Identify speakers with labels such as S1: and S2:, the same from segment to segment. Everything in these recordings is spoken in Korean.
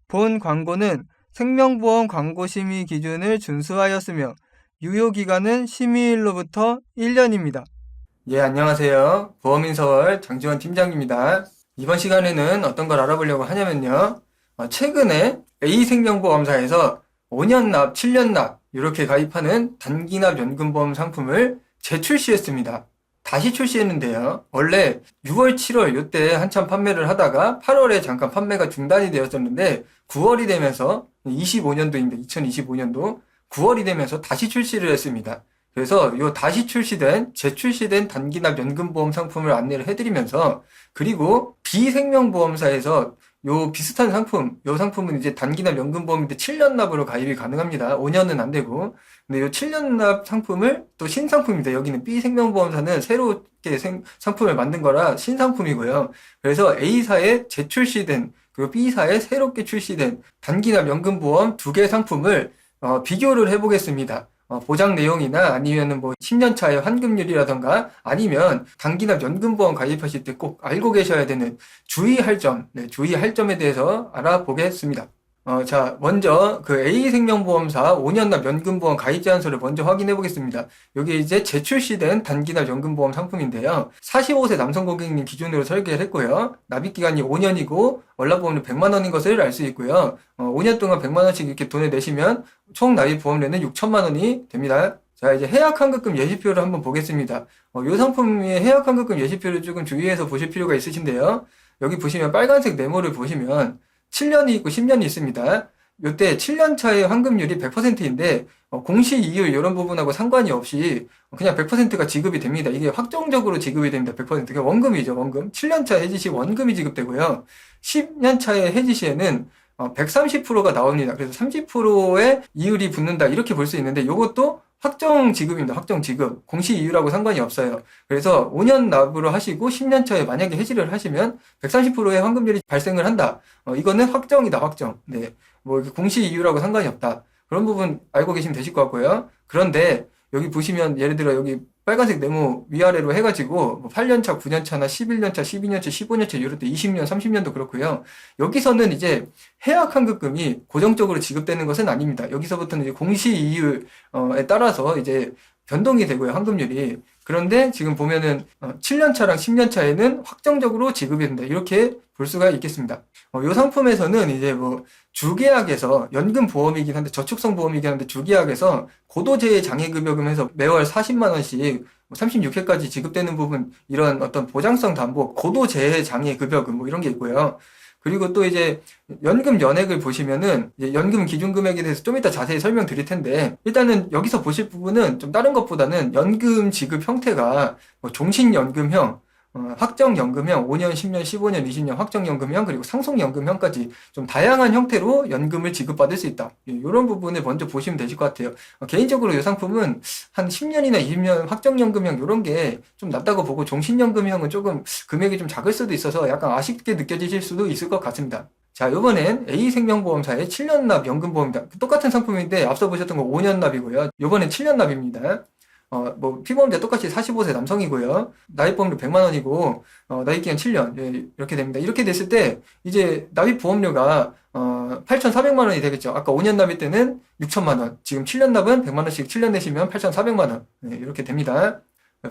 S1: 본 광고는 생명보험 광고심의 기준을 준수하였으며 유효기간은 심의일로부터 1년입니다. 예, 안녕하세요. 보험인서울 장지원 팀장입니다. 이번 시간에는 어떤 걸 알아보려고 하냐면요. 최근에 A생명보험사에서 5년 납, 7년 납 이렇게 가입하는 단기납 연금보험 상품을 재출시했습니다. 다시 출시했는데요. 원래 6월, 7월 이때 한참 판매를 하다가 8월에 잠깐 판매가 중단이 되었었는데 9월이 되면서 25년도입니다. 2025년도 9월이 되면서 다시 출시를 했습니다. 그래서 이 다시 재출시된 단기납 연금보험 상품을 안내를 해드리면서 그리고 B생명보험사에서 요 비슷한 상품, 요 상품은 이제 단기납 연금보험인데 7년 납으로 가입이 가능합니다. 5년은 안 되고. 근데 요 7년 납 상품을 또 신상품입니다. 여기는 B생명보험사는 새롭게 상품을 만든 거라 신상품이고요. 그래서 A사에 재출시된, 그리고 B사에 새롭게 출시된 단기납 연금보험 두 개 상품을 비교를 해보겠습니다. 보장 내용이나 아니면은 뭐 10년 차의 환급률이라던가 아니면 단기납 연금보험 가입하실 때 꼭 알고 계셔야 되는 주의할 점, 주의할 점에 대해서 알아보겠습니다. 자, 먼저 그 A생명보험사 5년납 연금보험 가입 제한서를 먼저 확인해 보겠습니다. 여기 이제 재출시된 단기납 연금보험 상품인데요. 45세 남성 고객님 기준으로 설계를 했고요. 납입기간이 5년이고 월납보험료 100만 원인 것을 알 수 있고요. 5년 동안 100만 원씩 이렇게 돈을 내시면 총 납입 보험료는 6천만 원이 됩니다. 자, 이제 해약환급금 예시표를 한번 보겠습니다. 이 상품의 해약환급금 예시표를 조금 주의해서 보실 필요가 있으신데요. 여기 보시면 빨간색 네모를 보시면 7년이 있고 10년이 있습니다. 이때 7년 차의 환급률이 100%인데 공시 이율 이런 부분하고 상관이 없이 그냥 100%가 지급이 됩니다. 이게 확정적으로 지급이 됩니다. 100%가 원금이죠. 원금. 7년 차 해지 시 원금이 지급되고요. 10년 차의 해지 시에는 130%가 나옵니다. 그래서 30%의 이율이 붙는다 이렇게 볼 수 있는데 이것도 확정 지급입니다. 확정 지급. 공시 이율하고 상관이 없어요. 그래서 5년 납으로 하시고 10년 차에 만약에 해지를 하시면 130%의 환급률이 발생을 한다. 이거는 확정이다. 확정. 네. 뭐 공시 이율하고 상관이 없다. 그런 부분 알고 계시면 되실 것 같고요. 그런데 여기 보시면 예를 들어 여기 빨간색 네모 위아래로 해가지고 뭐 8년차, 9년차나 11년차, 12년차, 15년차 이럴 때 20년, 30년도 그렇고요. 여기서는 이제 해약환급금이 고정적으로 지급되는 것은 아닙니다. 여기서부터는 이제 공시 이율에 따라서 이제 변동이 되고요. 환급률이. 그런데 지금 보면은 7년차랑 10년차에는 확정적으로 지급이 된다. 이렇게 볼 수가 있겠습니다. 이 상품에서는 이제 뭐 주계약에서 연금보험이긴 한데 저축성 보험이긴 한데 주계약에서 고도재해 장애급여금 해서 매월 40만 원씩 36회까지 지급되는 부분 이런 어떤 보장성 담보 고도재해 장애급여금 뭐 이런 게 있고요. 그리고 또 이제 연금 연액을 보시면은 이제 연금 기준 금액에 대해서 좀 이따 자세히 설명드릴 텐데 일단은 여기서 보실 부분은 좀 다른 것보다는 연금 지급 형태가 뭐 종신연금형, 확정연금형, 5년, 10년, 15년, 20년 확정연금형 그리고 상속연금형까지 좀 다양한 형태로 연금을 지급받을 수 있다. 이런 부분을 먼저 보시면 되실 것 같아요. 개인적으로 이 상품은 한 10년이나 20년 확정연금형 이런 게 좀 낫다고 보고 종신연금형은 조금 금액이 좀 작을 수도 있어서 약간 아쉽게 느껴지실 수도 있을 것 같습니다. 자, 이번엔 A생명보험사의 7년 납 연금보험입니다. 똑같은 상품인데 앞서 보셨던 거 5년 납이고요. 이번엔 7년 납입니다. 뭐 피보험자 똑같이 45세 남성이고요. 납입보험료 100만 원이고 납입기간 7년 예, 이렇게 됩니다. 이렇게 됐을 때 이제 납입보험료가 8,400만 원이 되겠죠. 아까 5년 납입 때는 6천만 원. 지금 7년 납은 100만 원씩 7년 내시면 8,400만 원. 네, 이렇게 됩니다.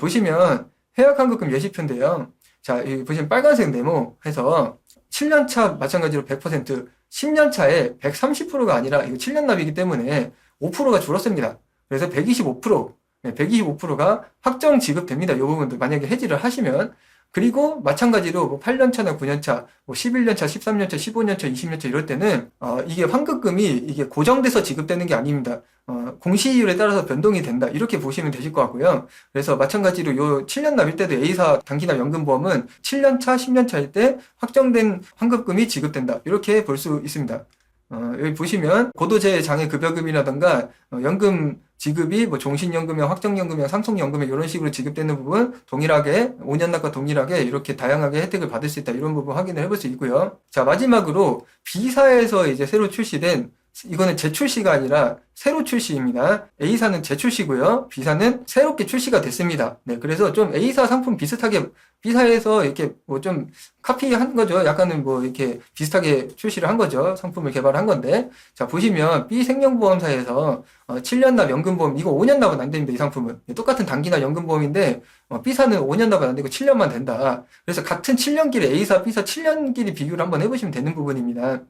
S1: 보시면 해약환급금 예시표인데요. 자, 여기 보시면 빨간색 네모 해서 7년 차 마찬가지로 100%, 10년 차에 130%가 아니라 이거 7년 납이기 때문에 5%가 줄었습니다. 그래서 125%, 125%가 확정 지급됩니다. 이 부분도 만약에 해지를 하시면. 그리고 마찬가지로 뭐 8년차나 9년차, 뭐 11년차, 13년차, 15년차, 20년차 이럴 때는 이게 환급금이 이게 고정돼서 지급되는 게 아닙니다. 공시이율에 따라서 변동이 된다. 이렇게 보시면 되실 것 같고요. 그래서 마찬가지로 요 7년 납일 때도 A사 단기납 연금보험은 7년차, 10년차일 때 확정된 환급금이 지급된다. 이렇게 볼 수 있습니다. 여기 보시면 고도재해 장애급여금이라던가 연금 지급이 뭐 종신연금형, 확정연금형, 상속연금형 이런 식으로 지급되는 부분 동일하게 5년 납과 동일하게 이렇게 다양하게 혜택을 받을 수 있다. 이런 부분 확인을 해볼 수 있고요. 자, 마지막으로 B사에서 이제 새로 출시된 이거는 재출시가 아니라 새로 출시입니다. A사는 재출시고요. B사는 새롭게 출시가 됐습니다. 네, 그래서 좀 A사 상품 비슷하게 B사에서 이렇게 뭐 좀 카피한 거죠. 약간은 뭐 이렇게 비슷하게 출시를 한 거죠. 상품을 개발한 건데. 자, 보시면 B생명보험사에서 7년 납 연금보험, 이거 5년 납은 안 됩니다. 이 상품은. 똑같은 단기납 연금보험인데 B사는 5년 납은 안 되고 7년만 된다. 그래서 같은 7년끼리 A사, B사 7년끼리 비교를 한번 해보시면 되는 부분입니다.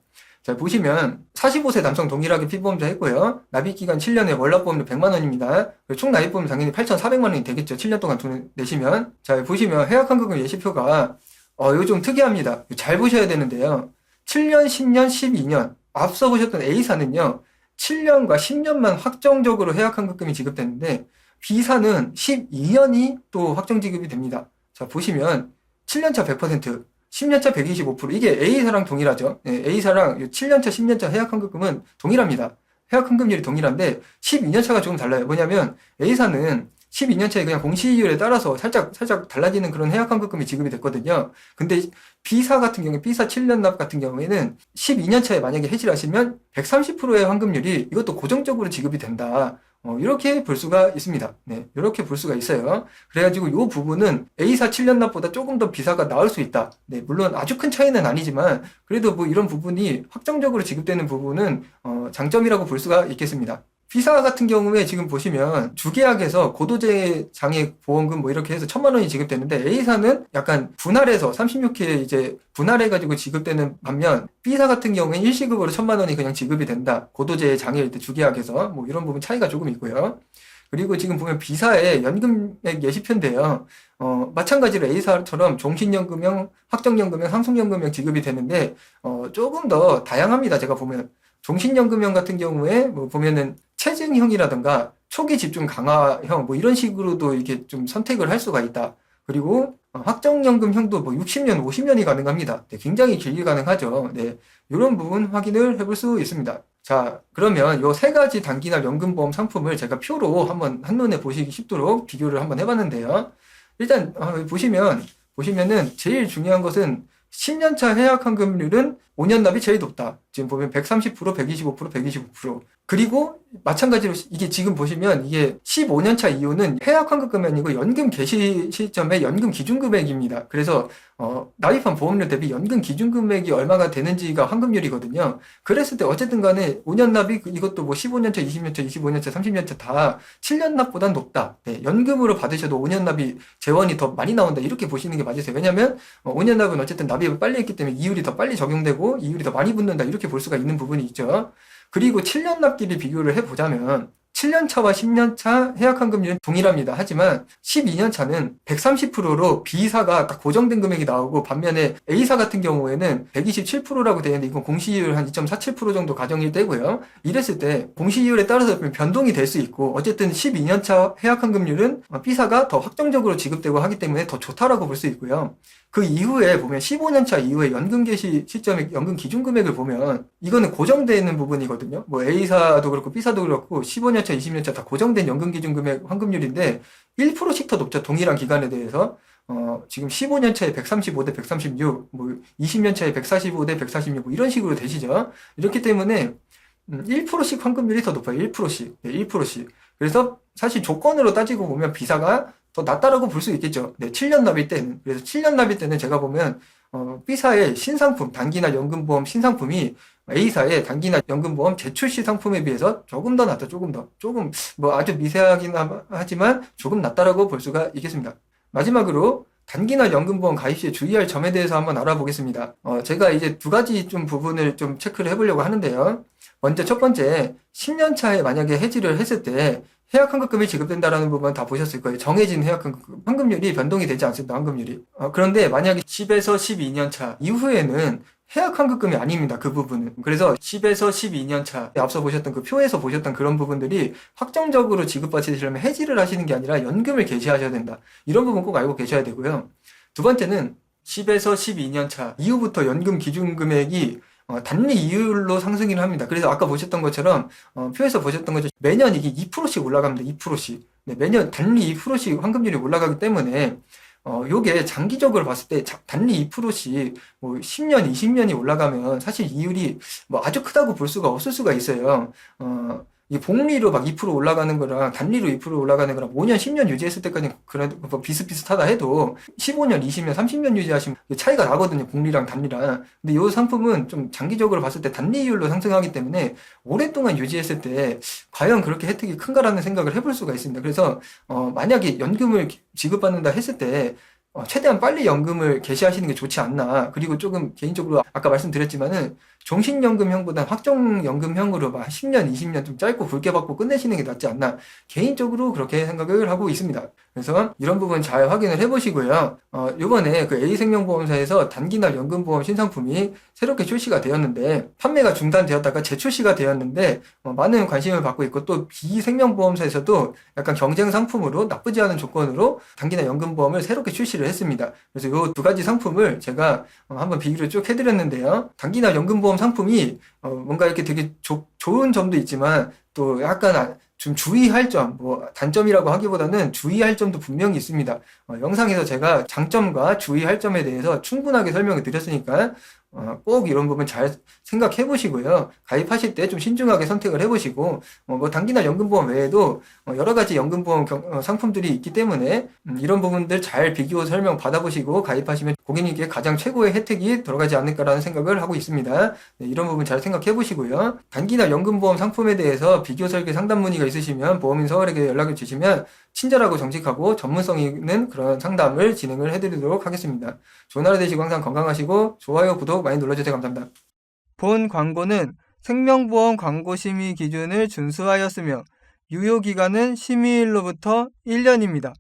S1: 자, 보시면 45세 남성 동일하게 피보험자 했고요. 납입기간 7년에 월납보험료 100만 원입니다. 총 납입보험료 당연히 8,400만 원이 되겠죠. 7년 동안 돈 내시면. 자, 보시면 해약환급금 예시표가 이거 좀 특이합니다. 잘 보셔야 되는데요. 7년, 10년, 12년. 앞서 보셨던 A사는요. 7년과 10년만 확정적으로 해약환급금이 지급되는데 B사는 12년이 또 확정 지급이 됩니다. 자, 보시면 7년차 100%, 10년차 125%. 이게 A사랑 동일하죠. 네, A사랑 7년차, 10년차 해약환급금은 동일합니다. 해약환급률이 동일한데 12년차가 조금 달라요. 뭐냐면 A사는 12년차에 그냥 공시이율에 따라서 살짝 달라지는 그런 해약환급금이 지급이 됐거든요. 근데 B사 같은 경우에 B사 7년 납 같은 경우에는 12년차에 만약에 해지를 하시면 130%의 환급률이 이것도 고정적으로 지급이 된다. 이렇게 볼 수가 있습니다. 네, 이렇게 볼 수가 있어요. 그래가지고 이 부분은 A사 7년 납보다 조금 더 B사가 나을 수 있다. 네, 물론 아주 큰 차이는 아니지만 그래도 뭐 이런 부분이 확정적으로 지급되는 부분은 장점이라고 볼 수가 있겠습니다. B사 같은 경우에 지금 보시면 주계약에서 고도재 장애 보험금 뭐 이렇게 해서 1,000만 원이 지급되는데 A사는 약간 분할해서 36회 이제 분할해가지고 지급되는 반면 B사 같은 경우에는 일시급으로 1,000만 원이 그냥 지급이 된다. 고도재 장애일 때 주계약에서 뭐 이런 부분 차이가 조금 있고요. 그리고 지금 보면 B사의 연금액 예시표인데요. 마찬가지로 A사처럼 종신연금형, 확정연금형, 상속연금형 지급이 되는데 조금 더 다양합니다. 제가 보면 종신연금형 같은 경우에 뭐 보면은 체증형이라든가 초기 집중 강화형 뭐 이런 식으로도 이렇게 좀 선택을 할 수가 있다. 그리고 확정연금형도 뭐 60년, 50년이 가능합니다. 네, 굉장히 길게 가능하죠. 네, 이런 부분 확인을 해볼 수 있습니다. 자, 그러면 요 세 가지 단기납 연금보험 상품을 제가 표로 한번 한눈에 보시기 쉽도록 비교를 한번 해봤는데요. 일단 보시면은 제일 중요한 것은 10년차 해약환급률은 5년 납이 제일 높다. 지금 보면 130%, 125%, 125%. 그리고 마찬가지로 이게 지금 보시면 이게 15년차 이후는 해약환급금이 아니고 연금 개시 시점의 연금 기준금액입니다. 그래서 납입한 보험료 대비 연금 기준금액이 얼마가 되는지가 환급률이거든요. 그랬을 때 어쨌든 간에 5년 납이 이것도 뭐 15년차, 20년차, 25년차, 30년차 다 7년 납보다 높다. 네, 연금으로 받으셔도 5년 납이 재원이 더 많이 나온다. 이렇게 보시는 게 맞으세요. 왜냐면 5년 납은 어쨌든 납입을 빨리 했기 때문에 이율이 더 빨리 적용되고 이율이 더 많이 붙는다. 이렇게 볼 수가 있는 부분이 있죠. 그리고 7년 납끼리 비교를 해보자면 7년차와 10년차 해약환급률은 동일합니다. 하지만 12년차는 130%로 B사가 딱 고정된 금액이 나오고 반면에 A사 같은 경우에는 127%라고 되어 있는데 이건 공시이율 한 2.47% 정도 가정이 되고요. 이랬을 때 공시이율에 따라서 변동이 될 수 있고 어쨌든 12년차 해약환급률은 B사가 더 확정적으로 지급되고 하기 때문에 더 좋다라고 볼 수 있고요. 그 이후에 보면 15년차 이후에 연금 개시 시점의 연금 기준금액을 보면 이거는 고정되는 부분이거든요. 뭐 A사도 그렇고 B사도 그렇고 15년차, 20년차 다 고정된 연금 기준금액 환급률인데 1%씩 더 높죠. 동일한 기간에 대해서. 지금 15년차에 135 대 136, 뭐 20년차에 145 대 146, 뭐 이런 식으로 되시죠. 이렇기 때문에 1%씩 환급률이 더 높아요. 1%씩. 네, 1%씩. 그래서 사실 조건으로 따지고 보면 B사가 더 낫다라고 볼 수 있겠죠. 네, 7년 납입 때는. 그래서 7년 납입 때는 제가 보면, B사의 신상품, 단기납 연금보험 신상품이 A사의 단기납 연금보험 재출시 상품에 비해서 조금 더 낫다, 조금, 뭐 아주 미세하긴 하지만 조금 낫다라고 볼 수가 있겠습니다. 마지막으로, 단기납 연금보험 가입 시에 주의할 점에 대해서 한번 알아보겠습니다. 제가 이제 두 가지 좀 부분을 좀 체크를 해보려고 하는데요. 먼저 첫 번째, 10년 차에 만약에 해지를 했을 때 해약환급금이 지급된다라는 부분 다 보셨을 거예요. 정해진 해약환급금. 환급률이 변동이 되지 않습니다. 환급률이. 그런데 만약에 10에서 12년 차 이후에는 해약환급금이 아닙니다. 그 부분은. 그래서 10에서 12년 차 앞서 보셨던 그 표에서 보셨던 그런 부분들이 확정적으로 지급받으시려면 해지를 하시는 게 아니라 연금을 개시하셔야 된다. 이런 부분 꼭 알고 계셔야 되고요. 두 번째는 10에서 12년 차 이후부터 연금 기준금액이 단위 이율로 상승을 합니다. 그래서 아까 보셨던 것처럼 표에서 보셨던 것처럼 매년 이게 2%씩 올라갑니다. 2%씩. 네, 매년 단위 2%씩 환급률이 올라가기 때문에 요게 장기적으로 봤을 때 단리 2%씩 뭐 10년, 20년이 올라가면 사실 이율이 뭐 아주 크다고 볼 수가 없을 수가 있어요. 이 복리로 막 2% 올라가는 거랑 단리로 2% 올라가는 거랑 5년, 10년 유지했을 때까지는 그래도 뭐 비슷비슷하다 해도 15년, 20년, 30년 유지하시면 차이가 나거든요. 복리랑 단리랑. 근데 이 상품은 좀 장기적으로 봤을 때 단리율로 상승하기 때문에 오랫동안 유지했을 때 과연 그렇게 혜택이 큰가라는 생각을 해볼 수가 있습니다. 그래서 만약에 연금을 지급받는다 했을 때 최대한 빨리 연금을 개시하시는 게 좋지 않나. 그리고 조금 개인적으로 아까 말씀드렸지만은 종신연금형보다 확정연금형으로 막 10년, 20년 좀 짧고 굵게 받고 끝내시는 게 낫지 않나. 개인적으로 그렇게 생각을 하고 있습니다. 그래서 이런 부분 잘 확인을 해보시고요. 요번에 그 A생명보험사에서 단기날 연금보험 신상품이 새롭게 출시가 되었는데, 판매가 중단되었다가 재출시가 되었는데, 많은 관심을 받고 있고, 또 B생명보험사에서도 약간 경쟁 상품으로 나쁘지 않은 조건으로 단기날 연금보험을 새롭게 출시를 했습니다. 그래서 요 두 가지 상품을 제가 한번 비교를 쭉 해드렸는데요. 단기날 연금보험 상품이 뭔가 이렇게 되게 좋은 점도 있지만 또 약간 좀 주의할 점, 뭐 단점이라고 하기보다는 주의할 점도 분명히 있습니다. 영상에서 제가 장점과 주의할 점에 대해서 충분하게 설명을 드렸으니까 꼭 이런 부분 잘 생각해 보시고요. 가입하실 때 좀 신중하게 선택을 해 보시고, 뭐 단기날 연금보험 외에도 여러 가지 연금보험 상품들이 있기 때문에 이런 부분들 잘 비교 설명 받아보시고 가입하시면 고객님께 가장 최고의 혜택이 들어가지 않을까라는 생각을 하고 있습니다. 네, 이런 부분 잘 생각해 보시고요. 단기날 연금보험 상품에 대해서 비교 설계 상담 문의가 있으시면 보험인 서울에게 연락을 주시면 친절하고 정직하고 전문성 있는 그런 상담을 진행을 해드리도록 하겠습니다. 좋은 하루 되시고 항상 건강하시고 좋아요, 구독 많이 눌러주세요. 감사합니다. 본 광고는 생명보험 광고심의 기준을 준수하였으며 유효기간은 심의일로부터 1년입니다.